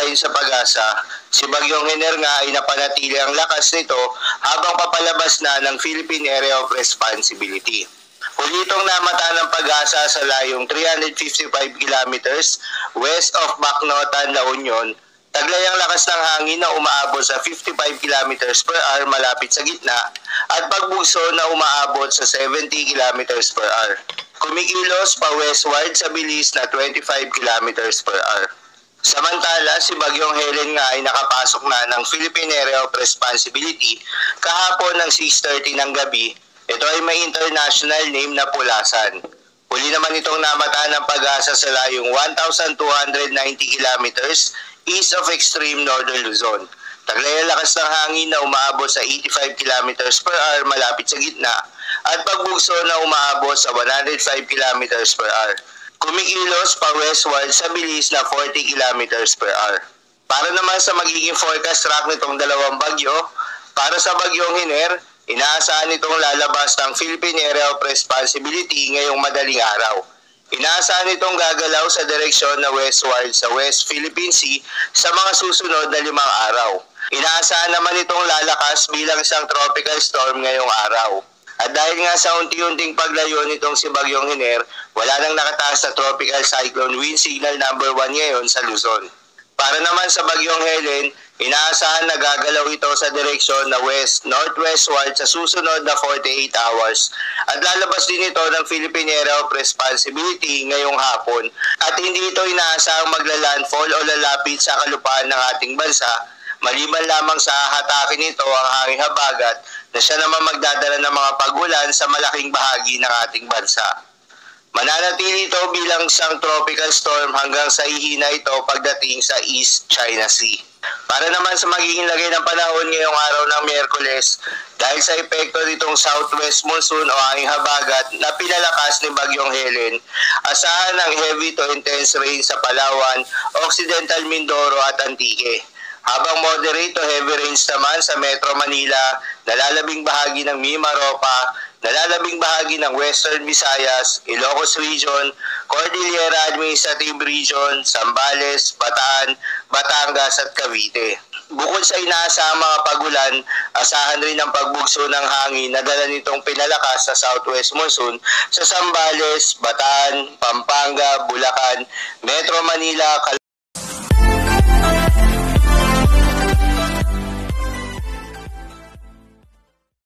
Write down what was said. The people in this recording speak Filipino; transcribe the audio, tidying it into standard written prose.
ayon sa Pag-asa, si Bagyong Hener nga ay napanatili ang lakas nito habang papalabas na ng Philippine Area of Responsibility. Huli itong namata ng Pag-asa sa layong 355 kilometers west of Bacnotan, La Union. Taglay ang lakas ng hangin na umaabot sa 55 kilometers per hour malapit sa gitna at pagbugso na umaabot sa 70 kilometers per hour. Kumikilos pa westward sa bilis na 25 kilometers per hour. Samantala, si Bagyong Helen nga ay nakapasok na ng Philippine Area of Responsibility kahapon ng 6:30 ng gabi. Ito ay may international name na Pulasan. Huli naman itong namata ng Pag-asa sa layong 1,290 kilometers east of extreme northern Luzon. Taglay ang lakas ng hangin na umaabot sa 85 kilometers per hour malapit sa gitna at pagbugso na umaabot sa 105 kilometers per hour. Kumikilos pa westward sa bilis na 40 kilometers per hour. Para naman sa magiging forecast track nitong dalawang bagyo, para sa Bagyong Hener, inaasahan itong lalabas ng Philippine Area of Responsibility ngayong madaling araw. Inaasahan itong gagalaw sa direksyon na westward sa West Philippine Sea sa mga susunod na 5 araw. Inaasahan naman itong lalakas bilang isang tropical storm ngayong araw. At dahil nga sa unti-unting paglayo nitong si Bagyong Hener, wala nang nakataas na tropical cyclone wind signal number 1 ngayon sa Luzon. Para naman sa Bagyong Helen, inaasahan na gagalaw ito sa direksyon na west-northwestward sa susunod na 48 hours at lalabas din ito ng Philippine Area of Responsibility ngayong hapon at hindi ito inaasahang maglalandfall o lalapit sa kalupaan ng ating bansa maliban lamang sa hatakin nito ang hanging habagat na siya naman magdadala ng mga pagulan sa malaking bahagi ng ating bansa. Mananatili ito bilang isang tropical storm hanggang sa ihina ito pagdating sa East China Sea. Para naman sa magiging lagay ng panahon ngayong araw ng Miyerkules, dahil sa epekto nitong southwest monsoon o hanging habagat na pinalakas ni Bagyong Helen, asahan ng heavy to intense rain sa Palawan, Occidental Mindoro at Antique. Habang moderate to heavy rains naman sa Metro Manila, nalalabing bahagi ng Mimaropa, nalalabing bahagi ng Western Visayas, Ilocos Region, Cordillera Administrative Region, Zambales, Bataan, Batangas at Cavite. Bukod sa inaasahang mga pagulan, asahan rin ang pagbugso ng hangin na dala nitong pinalakas sa southwest monsoon sa Zambales, Bataan, Pampanga, Bulacan, Metro Manila,